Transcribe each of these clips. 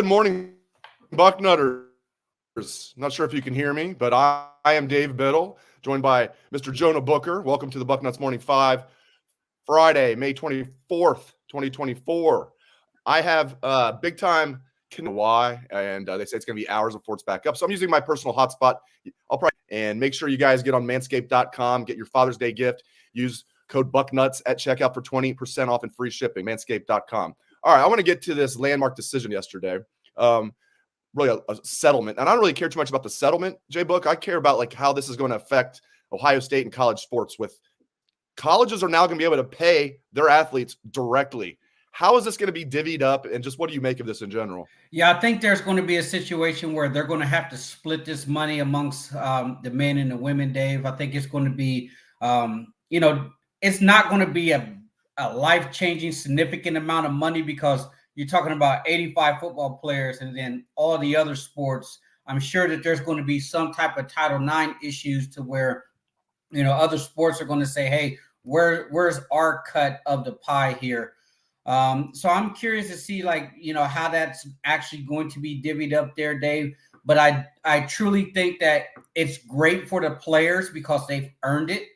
Good morning, Bucknutters. Not sure if you can hear me, but I am Dave Biddle, joined by Mr. Jonah Booker. Welcome to the Bucknuts Morning 5, Friday, May 24th, 2024. I have big time why, and they say it's going to be hours before it's back up. So I'm using my personal hotspot. I'll probably and make sure you guys get on manscaped.com, get your Father's Day gift. Use code Bucknuts at checkout for 20% off and free shipping. Manscaped.com. All right, I want to get to this landmark decision yesterday. Really a settlement. And I don't really care too much about the settlement, JBook. I care about like how this is going to affect Ohio State and college sports. With colleges are now going to be able to pay their athletes directly. How is this going to be divvied up? And just what do you make of this in general? Yeah, I think there's going to be a situation where they're going to have to split this money amongst the men and the women, Dave. I think it's going to be, it's not going to be a life-changing, significant amount of money because you're talking about 85 football players and then all the other sports. I'm sure that there's going to be some type of Title IX issues to where, other sports are going to say, hey, where's our cut of the pie here? So I'm curious to see how that's actually going to be divvied up there, Dave. But I truly think that it's great for the players because they've earned it.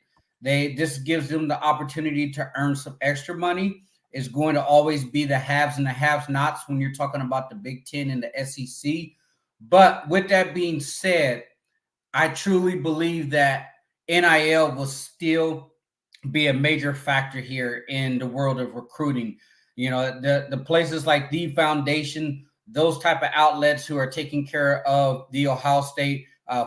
This gives them the opportunity to earn some extra money. It's going to always be the haves and the have-nots when you're talking about the Big Ten and the SEC. But with that being said, I truly believe that NIL will still be a major factor here in the world of recruiting. The places like the Foundation, those type of outlets who are taking care of the Ohio State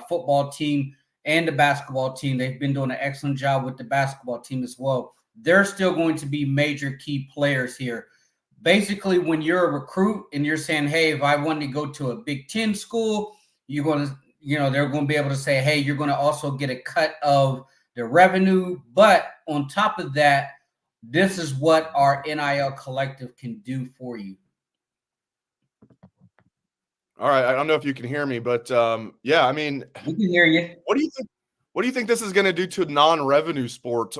football team and the basketball team, they've been doing an excellent job with the basketball team as well. They're still going to be major key players here. Basically, when you're a recruit and you're saying, hey, if I wanted to go to a Big Ten school, you're going to, they're going to be able to say, hey, you're going to also get a cut of the revenue. But on top of that, this is what our NIL collective can do for you. All right. I don't know if you can hear me, but yeah, I mean, we can hear you. What do you think this is going to do to non-revenue sports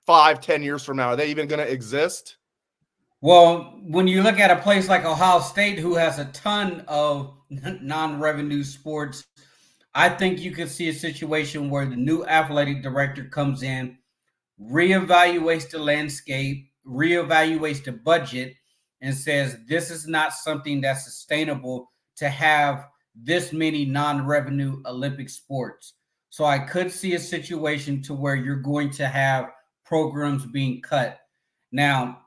5-10 years from now? Are they even going to exist? Well, when you look at a place like Ohio State, who has a ton of non-revenue sports, I think you could see a situation where the new athletic director comes in, reevaluates the landscape, reevaluates the budget, and says this is not something that's sustainable to have this many non-revenue Olympic sports. So I could see a situation to where you're going to have programs being cut. Now,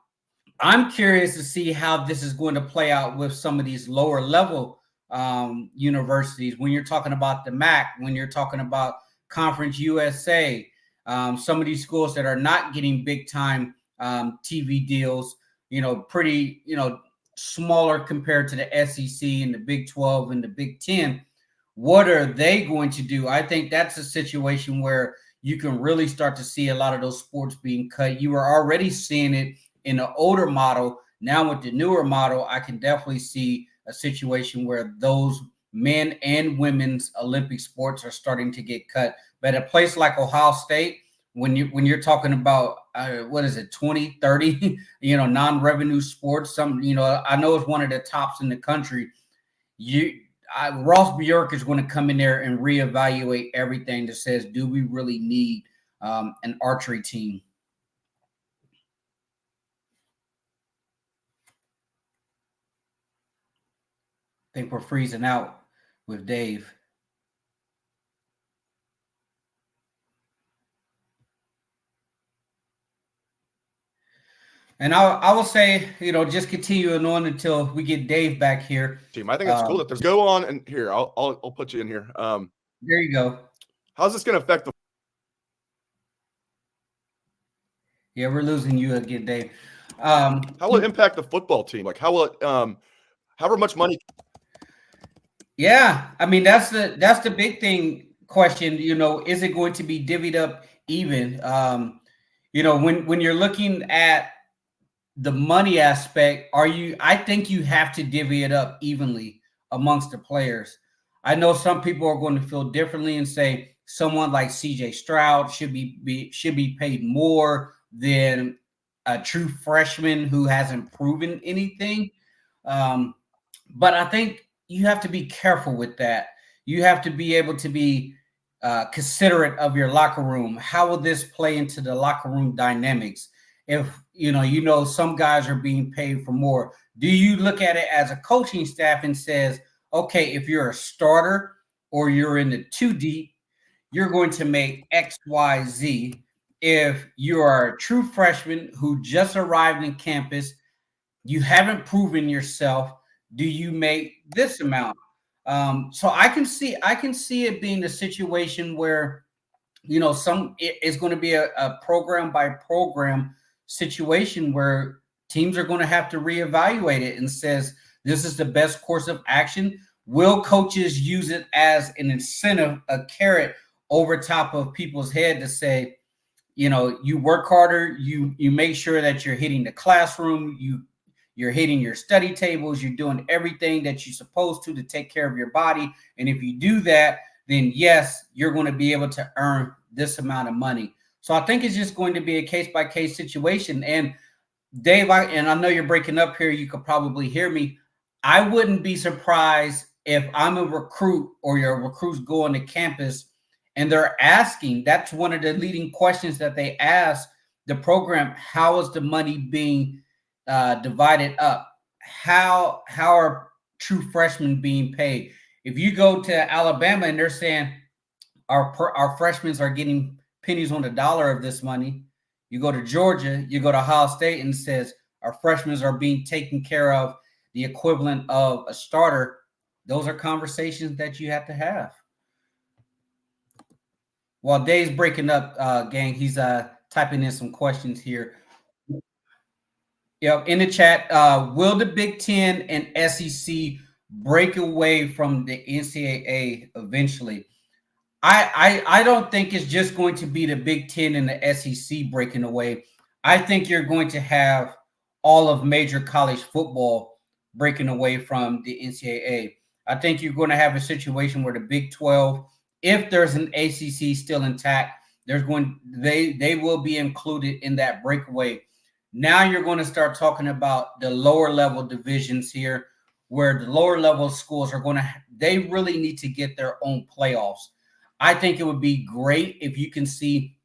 I'm curious to see how this is going to play out with some of these lower level universities. When you're talking about the MAC, when you're talking about Conference USA, some of these schools that are not getting big time TV deals, pretty, smaller compared to the SEC and the Big 12 and the Big 10. What are they going to do? I think that's a situation where you can really start to see a lot of those sports being cut. You are already seeing it in the older model. Now with the newer model, I can definitely see a situation where those men and women's Olympic sports are starting to get cut. But a place like Ohio State, when you're talking about 20, 30, non-revenue sports, I know it's one of the tops in the country. Ross Bjork is going to come in there and reevaluate everything that says, do we really need an archery team? I think we're freezing out with Dave. And I will say, just continuing on until we get Dave back here. Team, I think it's cool that there's go on and here. I'll put you in here. There you go. How's this going to affect the? Yeah, we're losing you again, Dave. How will it impact the football team? Like, how will it? However much money? Yeah, I mean that's the big thing question. Is it going to be divvied up even? When you're looking at the money aspect, I think you have to divvy it up evenly amongst the players. I know some people are going to feel differently and say someone like CJ Stroud should be paid more than a true freshman who hasn't proven anything. But I think you have to be careful with that. You have to be able to be considerate of your locker room. How will this play into the locker room dynamics? If some guys are being paid for more, do you look at it as a coaching staff and says, okay, if you're a starter or you're in the 2 deep, you're going to make X, Y, Z. If you are a true freshman who just arrived in campus, you haven't proven yourself, do you make this amount? So I can see it being a situation where it's going to be a program by program situation where teams are going to have to reevaluate it and says this is the best course of action. Will coaches use it as an incentive, a carrot over top of people's head to say, you work harder, you make sure that you're hitting the classroom, you're hitting your study tables, you're doing everything that you're supposed to take care of your body. And if you do that, then yes, you're going to be able to earn this amount of money. So I think it's just going to be a case-by-case situation. And Dave, I know you're breaking up here. You could probably hear me. I wouldn't be surprised if I'm a recruit or your recruits go on to campus and they're asking, that's one of the leading questions that they ask the program, how is the money being divided up? How are true freshmen being paid? If you go to Alabama and they're saying our freshmen are getting pennies on the dollar of this money, you go to Georgia, you go to Ohio State and says our freshmen are being taken care of the equivalent of a starter. Those are conversations that you have to have. While Dave's breaking up, gang, he's typing in some questions here. Yeah, in the chat, will the Big Ten and SEC break away from the NCAA eventually? I don't think it's just going to be the Big Ten and the SEC breaking away. I think you're going to have all of major college football breaking away from the NCAA. I think you're going to have a situation where the Big 12, if there's an ACC still intact, they will be included in that breakaway. Now you're going to start talking about the lower level divisions here, where the lower level schools they really need to get their own playoffs. I think it would be great if you can see,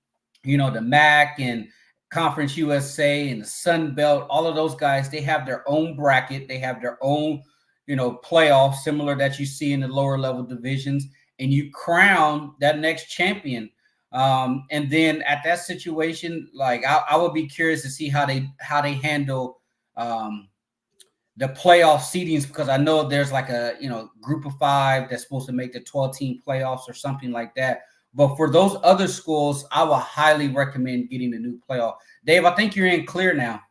the MAC and Conference USA and the Sun Belt, all of those guys, they have their own bracket. They have their own, playoff, similar that you see in the lower level divisions, and you crown that next champion. And then at that situation, like I would be curious to see how they handle the playoff seedings, because I know there's like a group of 5 that's supposed to make the 12-team playoffs or something like that. But for those other schools, I would highly recommend getting a new playoff. Dave, I think you're in clear now.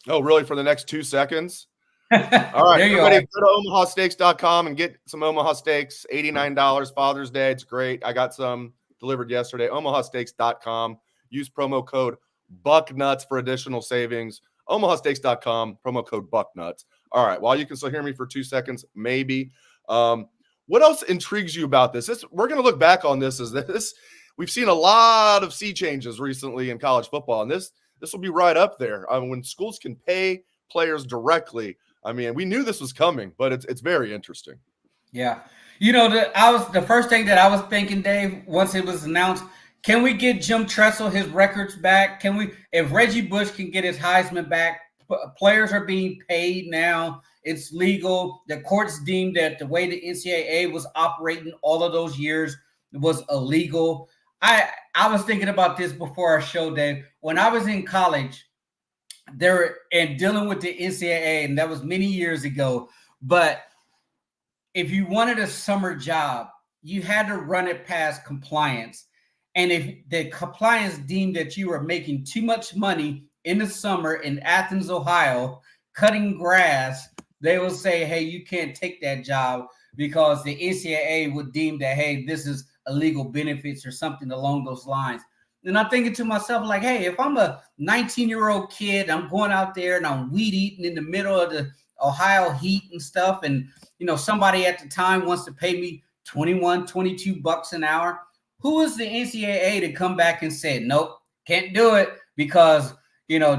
Oh, really? For the next 2 seconds? All right, everybody, go to omahasteaks.com and get some Omaha Steaks. $89 Father's Day. It's great. I got some delivered yesterday. omahasteaks.com. Use promo code Bucknuts for additional savings. omahasteaks.com, promo code Bucknuts. All right, while you can still hear me for 2 seconds, maybe. What else intrigues you about this? We're going to look back on this as this. We've seen a lot of sea changes recently in college football, and this will be right up there. When schools can pay players directly. I mean, we knew this was coming, but it's very interesting. Yeah. The first thing that I was thinking, Dave, once it was announced, can we get Jim Tressel his records back? If Reggie Bush can get his Heisman back, players are being paid now. It's legal. The courts deemed that the way the NCAA was operating all of those years was illegal. I was thinking about this before our show, Dave. When I was in college, and dealing with the NCAA, and that was many years ago, but if you wanted a summer job, you had to run it past compliance. And if the compliance deemed that you were making too much money in the summer in Athens, Ohio, cutting grass, they will say, hey, you can't take that job because the NCAA would deem that, hey, this is illegal benefits or something along those lines. And I'm thinking to myself, like, hey, if I'm a 19-year-old kid, I'm going out there and I'm weed eating in the middle of the Ohio heat and stuff, and somebody at the time wants to pay me $21-22 an hour, who is the NCAA to come back and say, nope, can't do it because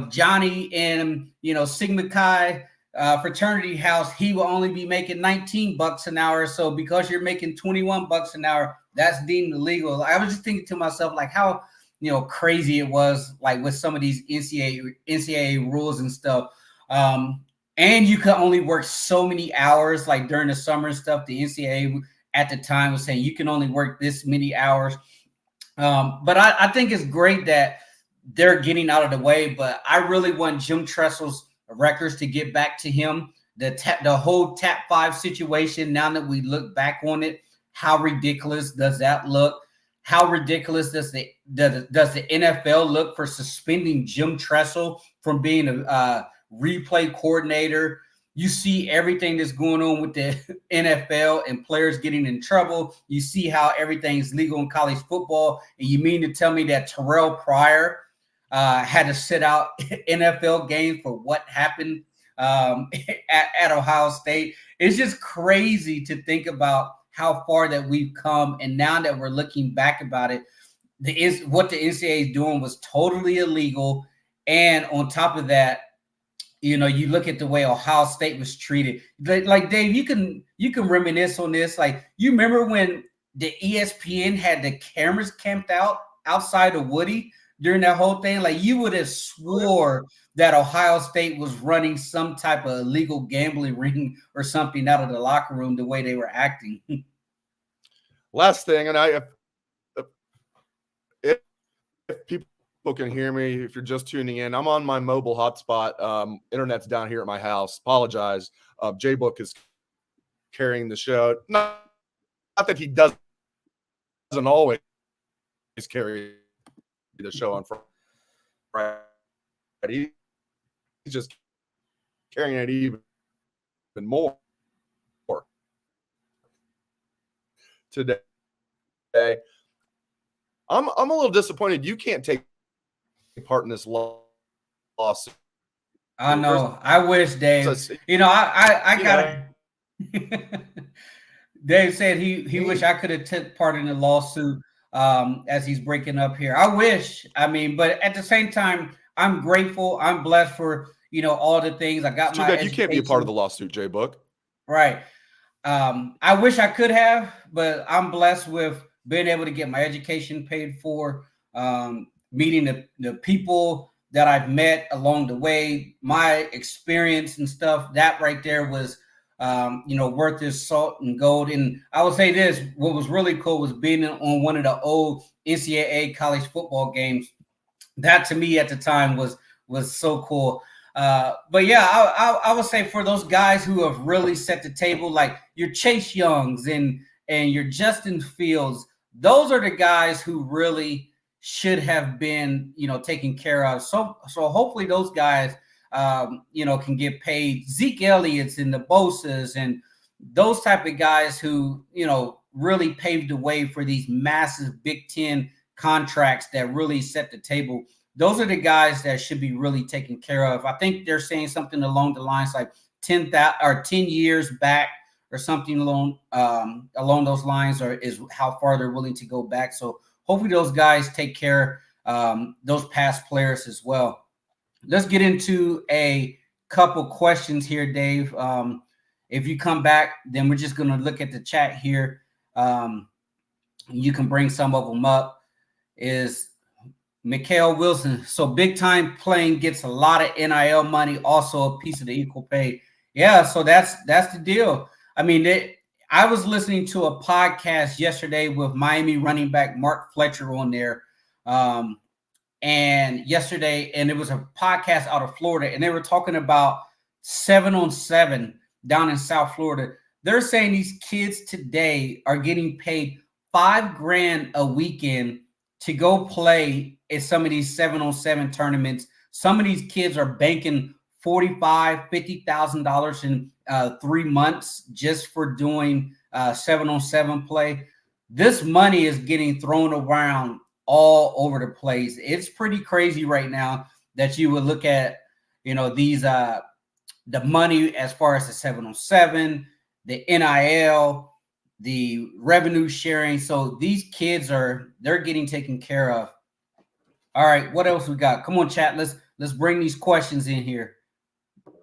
Johnny and Sigma Chi fraternity house, he will only be making $19 an hour. So because you're making $21 an hour, that's deemed illegal. I was just thinking to myself, like, how crazy it was, like with some of these NCAA rules and stuff. And you could only work so many hours, like during the summer and stuff. The NCAA at the time was saying you can only work this many hours. But I think it's great that they're getting out of the way. But I really want Jim Tressel's records to get back to him. The whole Tap 5 situation, now that we look back on it, how ridiculous does that look? How ridiculous does the NFL look for suspending Jim Tressel from being a replay coordinator? You see everything that's going on with the NFL and players getting in trouble. You see how everything's legal in college football. And you mean to tell me that Terrell Pryor had to sit out NFL games for what happened at Ohio State? It's just crazy to think about how far that we've come. And now that we're looking back about it, what the NCAA is doing was totally illegal. And on top of that, you look at the way Ohio State was treated. Like, Dave, you can reminisce on this. Like, you remember when the ESPN had the cameras camped outside of Woody during that whole thing? Like, you would have swore that Ohio State was running some type of illegal gambling ring or something out of the locker room, the way they were acting. Last thing, and if people can hear me, if you're just tuning in, I'm on my mobile hotspot. Internet's down here at my house. Apologize. JBook is carrying the show. Not that he doesn't always carry the show on Friday. He's just carrying it even more today. I'm a little disappointed you can't take part in this lawsuit. I know. I wish, Dave. I got. Dave said he wish I could have took part in the lawsuit as he's breaking up here. I wish. I mean, but at the same time, I'm grateful. I'm blessed for all the things I got. Too bad you can't be a part of the lawsuit, JBook. Right. I wish I could have, but I'm blessed with being able to get my education paid for, meeting the people that I've met along the way, my experience and stuff. That right there was, worth its salt and gold. And I will say this: what was really cool was being on one of the old NCAA college football games. That to me at the time was so cool. But yeah, I would say for those guys who have really set the table, like your Chase Youngs and your Justin Fields, those are the guys who really should have been, taken care of. So hopefully those guys, can get paid. Zeke Elliott's and the Bosa's and those type of guys who, really paved the way for these massive Big Ten contracts that really set the table. Those are the guys that should be really taken care of. I think they're saying something along the lines like 10 years back or something along those lines, or is how far they're willing to go back. So hopefully those guys take care those past players as well. Let's get into a couple questions here, Dave. If you come back, then we're just going to look at the chat here. You can bring some of them up. Is Mikhail Wilson. So big time playing gets a lot of NIL money, also a piece of the equal pay. Yeah, so that's the deal. I mean, I was listening to a podcast yesterday with Miami running back Mark Fletcher on there. And it was a podcast out of Florida, and they were talking about 7-on-7 down in South Florida. They're saying these kids today are getting paid $5,000 a weekend to go play at some of these 7-on-7 tournaments. Some of these kids are banking $45,000, $50,000 in 3 months just for doing 7-on-7 play. This money is getting thrown around all over the place. It's pretty crazy right now that you would look at, these the money as far as the 7-on-7, the NIL, the revenue sharing. So these kids they're getting taken care of. All right, what else we got? Come on, chat. Let's bring these questions in here.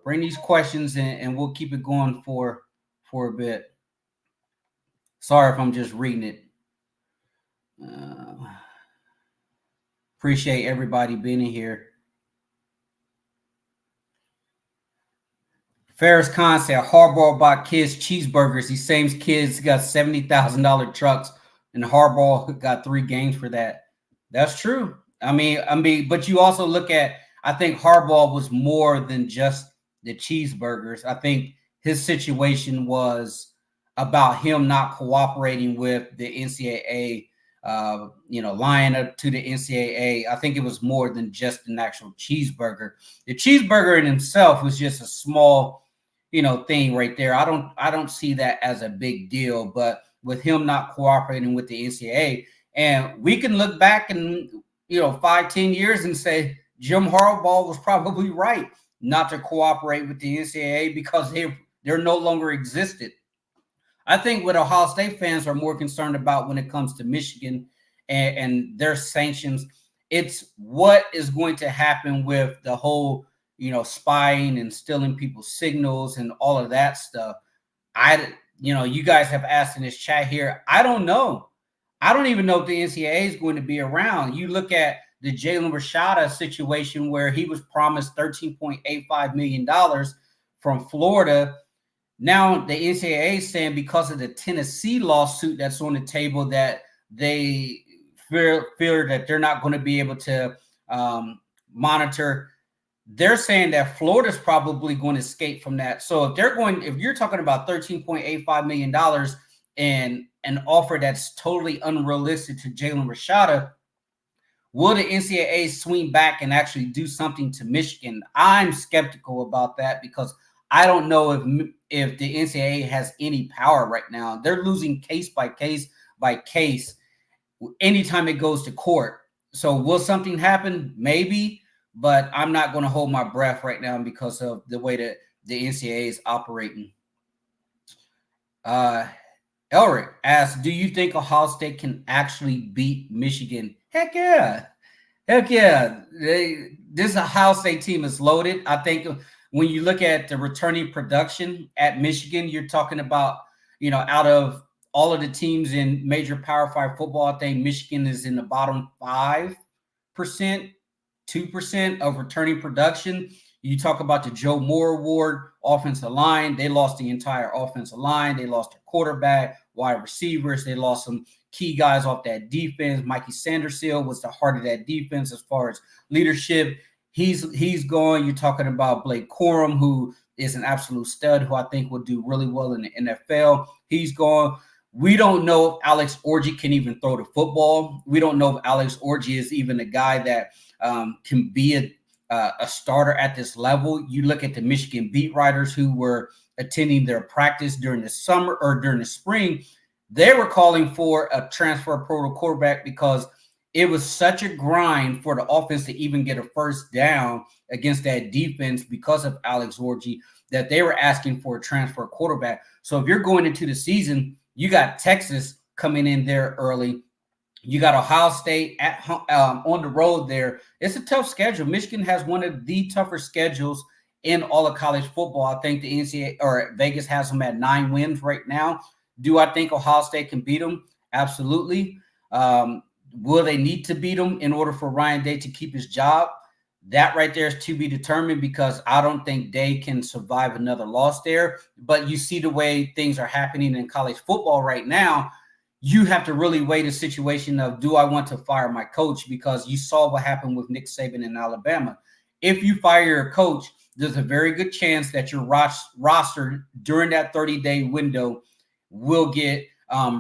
Bring these questions in, and we'll keep it going for a bit. Sorry if I'm just reading it. Appreciate everybody being in here. Ferris Khan said Harbaugh bought kids cheeseburgers. These same kids got $70,000 trucks, and Harbaugh got 3 games for that. That's true. I mean, but you also look at, I think Harbaugh was more than just the cheeseburgers. I think his situation was about him not cooperating with the NCAA, lying up to the NCAA. I think it was more than just an actual cheeseburger. The cheeseburger in himself was just a small, thing right there. I don't see that as a big deal, but with him not cooperating with the NCAA, and we can look back and 5-10 years and say Jim Harbaugh was probably right not to cooperate with the NCAA because they're no longer existed. I think what Ohio State fans are more concerned about when it comes to Michigan and their sanctions, it's what is going to happen with the whole, spying and stealing people's signals and all of that stuff. You guys have asked in this chat here. I don't know. I don't even know if the NCAA is going to be around. You look at the Jalen Rashada situation where he was promised $13.85 million from Florida. Now the NCAA is saying because of the Tennessee lawsuit that's on the table that they fear that they're not going to be able to monitor. They're saying that Florida's probably going to escape from that. So if you're talking about $13.85 million and an offer that's totally unrealistic to Jalen Rashada, will the NCAA swing back and actually do something to Michigan? I'm skeptical about that because I don't know if the NCAA has any power right now. They're losing case by case by case anytime it goes to court. So will something happen? Maybe, but I'm not going to hold my breath right now because of the way that the NCAA is operating. Elric asks, do you think Ohio State can actually beat Michigan? Heck yeah. This Ohio State team is loaded. I think when you look at the returning production at Michigan, you're talking about, out of all of the teams in major Power 5 football, I think Michigan is in the bottom 5%, 2% of returning production. You talk about the Joe Moore Award offensive line. They lost the entire offensive line. They lost their quarterback, wide receivers. They lost some key guys off that defense. Mikey Sandersill was the heart of that defense as far as leadership. He's gone. You're talking about Blake Corum, who is an absolute stud, who I think will do really well in the NFL. He's gone. We don't know if Alex Orji can even throw the football. We don't know if Alex Orji is even a guy that can be a starter at this level. You look at the Michigan beat writers who were attending their practice during the summer or during the spring. They were calling for a transfer portal quarterback because it was such a grind for the offense to even get a first down against that defense because of Alex Orji that they were asking for a transfer quarterback. So if you're going into the season, you got Texas coming in there early. You got Ohio State at on the road there. It's a tough schedule. Michigan has one of the tougher schedules in all of college football. I think the NCAA or Vegas has them at 9 wins right now. Do I think Ohio State can beat them? Absolutely. Will they need to beat them in order for Ryan Day to keep his job? That right there is to be determined because I don't think Day can survive another loss there. But you see the way things are happening in college football right now. You have to really weigh the situation of, do I want to fire my coach? Because you saw what happened with Nick Saban in Alabama. If you fire your coach, there's a very good chance that your roster during that 30-day window will get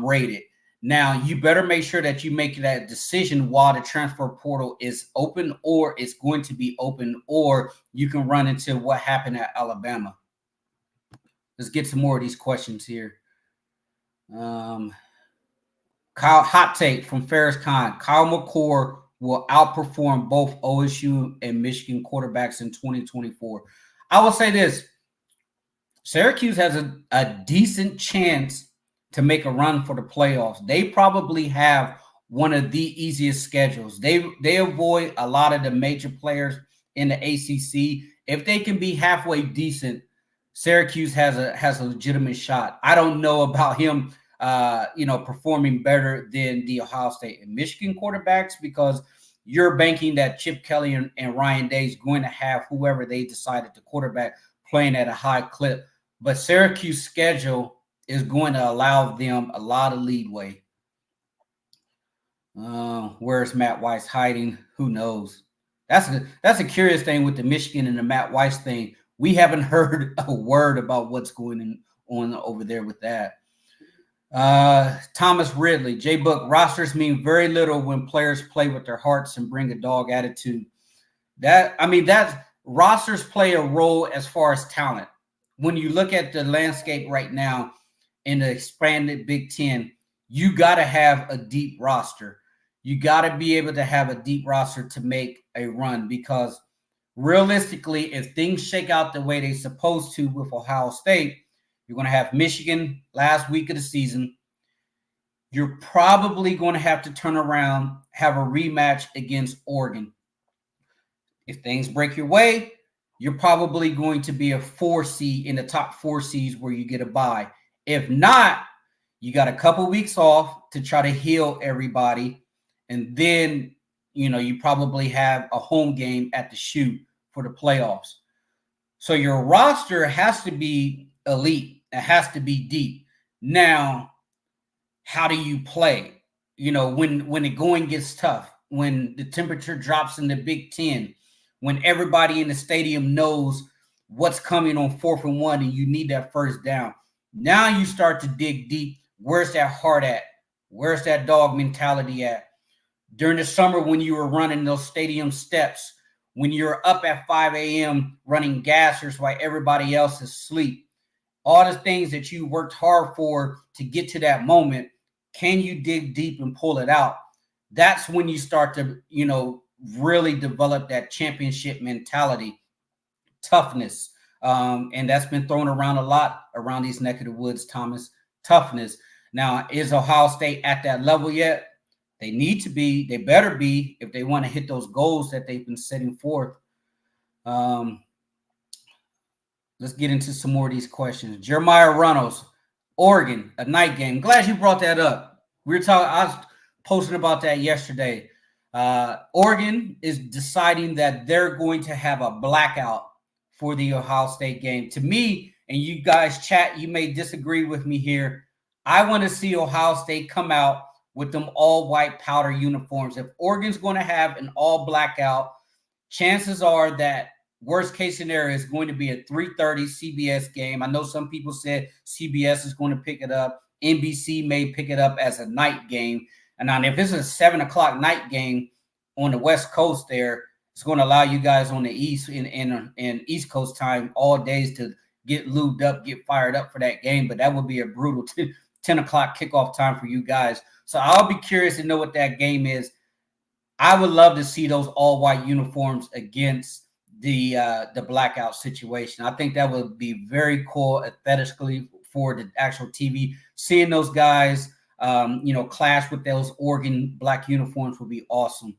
rated. Now, you better make sure that you make that decision while the transfer portal is open or it's going to be open, or you can run into what happened at Alabama. Let's get some more of these questions here. Kyle, hot take from Ferris Khan. Kyle McCord will outperform both OSU and Michigan quarterbacks in 2024. I will say this. Syracuse has a decent chance to make a run for the playoffs. They probably have one of the easiest schedules. They avoid a lot of the major players in the ACC, if they can be halfway decent, Syracuse has a legitimate shot. I don't know about him, performing better than the Ohio State and Michigan quarterbacks, because you're banking that Chip Kelly and Ryan Day is going to have whoever they decided to quarterback playing at a high clip. But Syracuse schedule is going to allow them a lot of leeway. Where's Matt Weiss hiding? Who knows? That's a curious thing with the Michigan and the Matt Weiss thing. We haven't heard a word about what's going on over there with that. Thomas Ridley, JBook, rosters mean very little when players play with their hearts and bring a dog attitude. That's rosters play a role as far as talent. When you look at the landscape right now in the expanded Big Ten, you got to have a deep roster. You got to be able to have a deep roster to make a run, because realistically, if things shake out the way they're supposed to with Ohio State, you're going to have Michigan last week of the season. You're probably going to have to turn around, have a rematch against Oregon. If things break your way, you're probably going to be a 4 seed in the top 4 seeds where you get a bye. If not, you got a couple weeks off to try to heal everybody. And then, you probably have a home game at the shoot for the playoffs. So your roster has to be elite. It has to be deep. Now, how do you play? When the going gets tough, when the temperature drops in the Big Ten, when everybody in the stadium knows what's coming on 4th and 1 and you need that first down. Now you start to dig deep. Where's that heart at? Where's that dog mentality at? During the summer, when you were running those stadium steps, when you're up at 5 a.m. running gassers while everybody else is asleep, all the things that you worked hard for to get to that moment, can you dig deep and pull it out? That's when you start to, really develop that championship mentality, toughness. And that's been thrown around a lot around these neck of the woods, Thomas. Toughness. Now, is Ohio State at that level yet? They need to be. They better be if they want to hit those goals that they've been setting forth. Let's get into some more of these questions. Jeremiah Reynolds, Oregon, a night game. Glad you brought that up. I was posting about that yesterday. Oregon is deciding that they're going to have a blackout for the Ohio State game. To me, and you guys chat, you may disagree with me here, I want to see Ohio State come out with them all white powder uniforms. If Oregon's going to have an all blackout, chances are that worst case scenario is going to be a 3:30 CBS game. I know some people said CBS is going to pick it up. NBC may pick it up as a night game. And now if it's a 7 o'clock night game on the West Coast there, it's going to allow you guys on the East in East Coast time all days to get lubed up, get fired up for that game. But that would be a brutal 10 o'clock kickoff time for you guys. So I'll be curious to know what that game is. I would love to see those all white uniforms against the blackout situation. I think that would be very cool aesthetically for the actual TV. Seeing those guys, clash with those Oregon black uniforms would be awesome.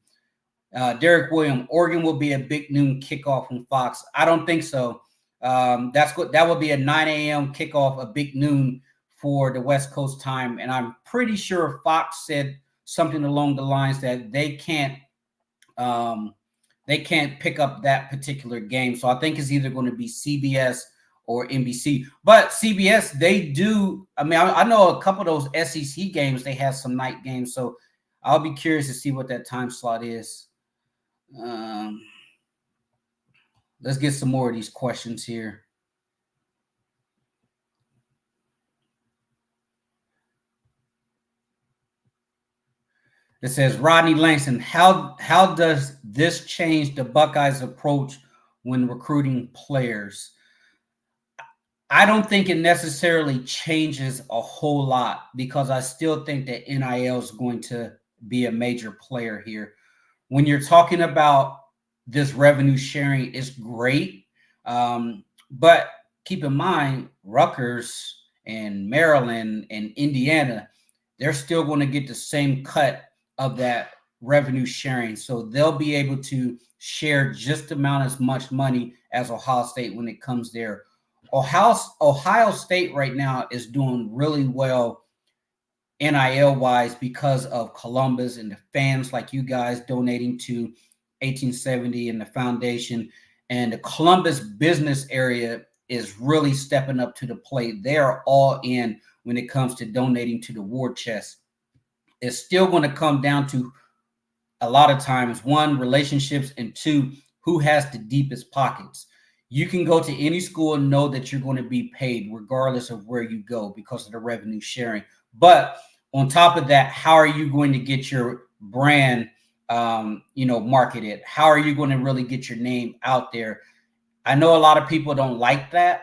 Derek William, Oregon will be a big noon kickoff on Fox. I don't think so. That would be a 9 a.m. kickoff, a big noon for the West Coast time. And I'm pretty sure Fox said something along the lines that they can't pick up that particular game. So I think it's either going to be CBS or NBC. But CBS, they do. I mean, I know a couple of those SEC games, they have some night games. So I'll be curious to see what that time slot is. Let's get some more of these questions here. It says, Rodney Langston, how does this change the Buckeyes' approach when recruiting players? I don't think it necessarily changes a whole lot, because I still think that NIL is going to be a major player here. When you're talking about this revenue sharing, it's great. But keep in mind, Rutgers and Maryland and Indiana, they're still going to get the same cut of that revenue sharing. So they'll be able to share just amount as much money as Ohio State when it comes there. Ohio State right now is doing really well NIL wise because of Columbus and the fans like you guys donating to 1870 and the foundation. And the Columbus business area is really stepping up to the plate. They are all in when it comes to donating to the war chest. It's still going to come down to a lot of times, one, relationships, and two, who has the deepest pockets. You can go to any school and know that you're going to be paid regardless of where you go because of the revenue sharing. But on top of that, how are you going to get your brand, marketed? How are you going to really get your name out there? I know a lot of people don't like that.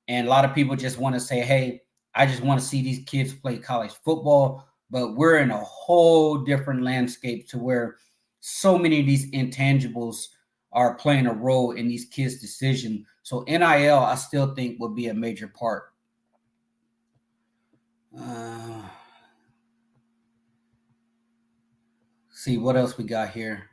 And a lot of people just want to say, hey, I just want to see these kids play college football. But we're in a whole different landscape to where so many of these intangibles are playing a role in these kids' decision. So NIL, I still think will be a major part. See what else we got here.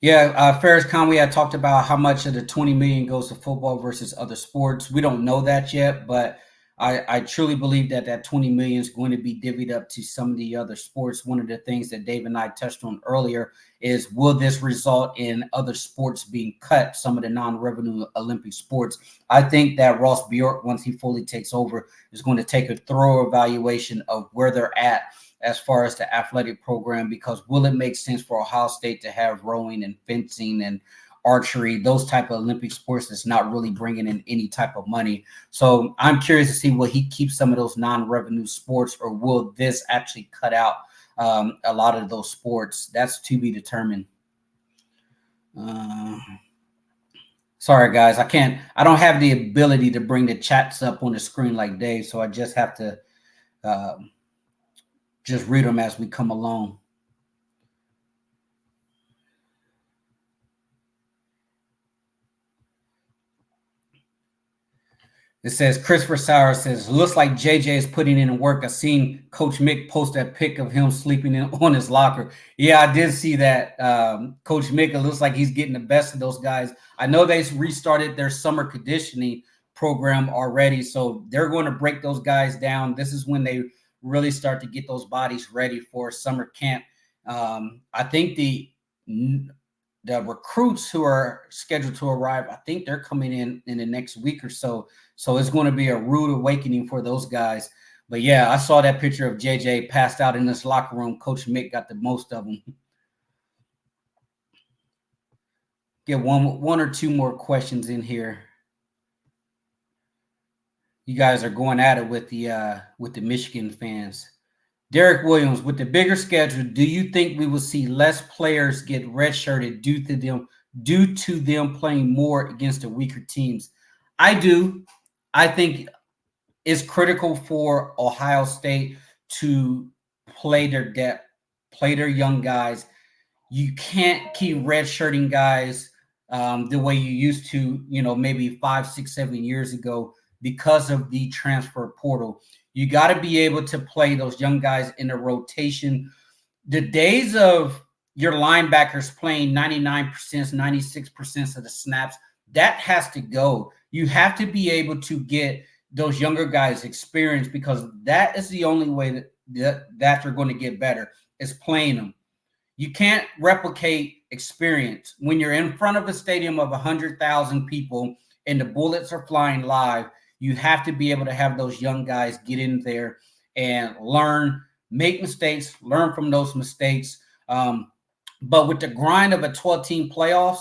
Yeah, Ferris Conway, I talked about how much of the 20 million goes to football versus other sports. We don't know that yet, but I truly believe that 20 million is going to be divvied up to some of the other sports. One of the things that Dave and I touched on earlier is, will this result in other sports being cut, some of the non-revenue Olympic sports? I think that Ross Bjork, once he fully takes over, is going to take a thorough evaluation of where they're at as far as the athletic program, because will it make sense for Ohio State to have rowing and fencing and archery, those type of Olympic sports that's not really bringing in any type of money? So I'm curious to see, will he keep some of those non-revenue sports, or will this actually cut out a lot of those sports? That's to be determined. Sorry, guys, I don't have the ability to bring the chats up on the screen like Dave, so I just have to just read them as we come along. It says, Christopher Sauer says, looks like JJ is putting in work. I seen Coach Mick post that pic of him sleeping on his locker. Yeah, I did see that. Coach Mick, it looks like he's getting the best of those guys. I know they restarted their summer conditioning program already, so they're going to break those guys down. This is when they really start to get those bodies ready for summer camp. I think the recruits who are scheduled to arrive, I think they're coming in the next week or so. So it's going to be a rude awakening for those guys. But yeah, I saw that picture of JJ passed out in this locker room. Coach Mick got the most of them. Get one or two more questions in here. You guys are going at it with the Michigan fans. Derek Williams, with the bigger schedule, do you think we will see less players get redshirted due to them playing more against the weaker teams? I do. I think it's critical for Ohio State to play their depth, play their young guys. You can't keep redshirting guys the way you used to, maybe 5, 6, 7 years ago because of the transfer portal. You got to be able to play those young guys in a rotation. The days of your linebackers playing 99%, 96% of the snaps, that has to go. You have to be able to get those younger guys experience, because that is the only way that they're going to get better, is playing them. You can't replicate experience when you're in front of a stadium of 100,000 people and the bullets are flying live. You have to be able to have those young guys get in there and learn, make mistakes, learn from those mistakes. But with the grind of a 12-team playoffs,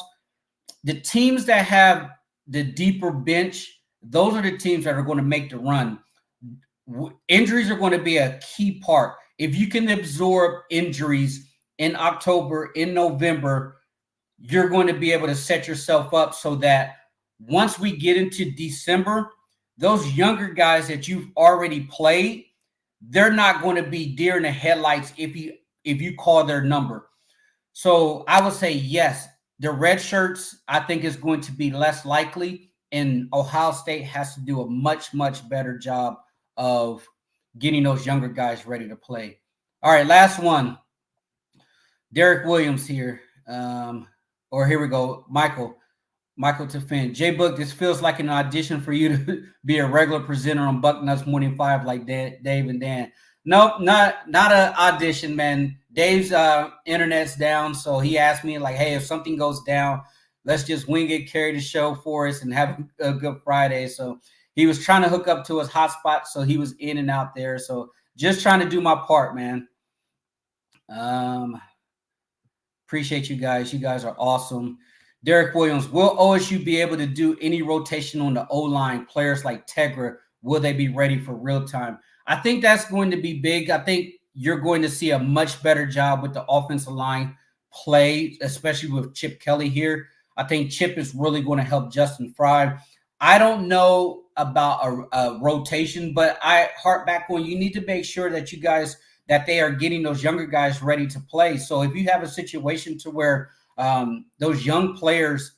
the teams that have the deeper bench, those are the teams that are going to make the run. Injuries are going to be a key part. If you can absorb injuries in October, in November, you're going to be able to set yourself up so that once we get into December, those younger guys that you've already played, they're not going to be deer in the headlights if you call their number. So I would say yes, the red shirts, I think, is going to be less likely, and Ohio State has to do a much, much better job of getting those younger guys ready to play. All right, last one. Derek Williams here. Or here we go. Michael Tiffin. JBook, this feels like an audition for you to be a regular presenter on Bucknuts Morning 5 like Dave and Dan. Nope, not an audition, man. Dave's internet's down, so he asked me like, hey, if something goes down, let's just wing it, carry the show for us, and have a good Friday. So he was trying to hook up to his hotspot, so he was in and out there. So just trying to do my part, man. Appreciate you guys. You guys are awesome. Derek Williams, will OSU be able to do any rotation on the O-line? Players like Tegra, will they be ready for real time? I think that's going to be big. I think you're going to see a much better job with the offensive line play, especially with Chip Kelly here. I think Chip is really going to help Justin Fry. I don't know about a rotation, but I harp back on you need to make sure that you guys – that they are getting those younger guys ready to play. So if you have a situation to where those young players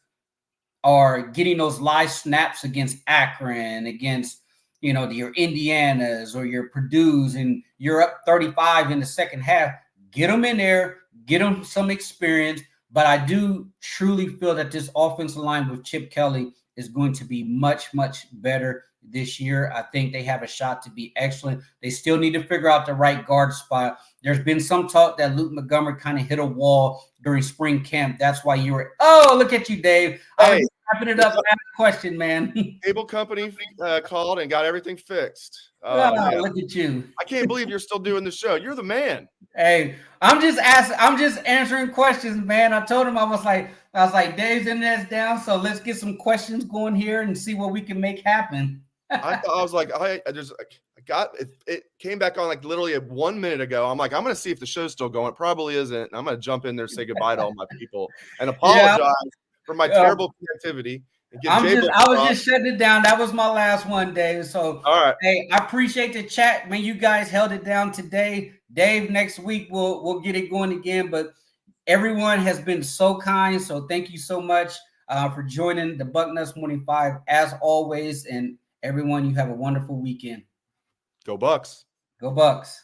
are getting those live snaps against Akron, against, your Indianas or your Purdue's, and you're up 35 in the second half, get them in there, get them some experience. But I do truly feel that this offensive line with Chip Kelly is going to be much, much better this year. I think they have a shot to be excellent. They still need to figure out the right guard spot. There's been some talk that Luke Montgomery kind of hit a wall during spring camp. That's why you were, look at you, Dave. I was wrapping it up. Question, man. Cable company called and got everything fixed. Look at you. I can't believe you're still doing the show. You're the man. Hey, I'm just answering questions, man. I told him I was like, Dave's internet's down, so let's get some questions going here and see what we can make happen. I was like, I got it. It came back on like literally 1 minute ago. I'm like, I'm going to see if the show's still going. It probably isn't. I'm going to jump in there, say goodbye to all my people, and apologize for my terrible connectivity. I was just shutting it down. That was my last one, Dave. So, all right. Hey, I appreciate the chat, man. You guys held it down today. Dave, next week we'll get it going again. But everyone has been so kind. So thank you so much for joining the Bucknuts Morning 5 as always. And everyone, you have a wonderful weekend. Go Bucks. Go Bucks.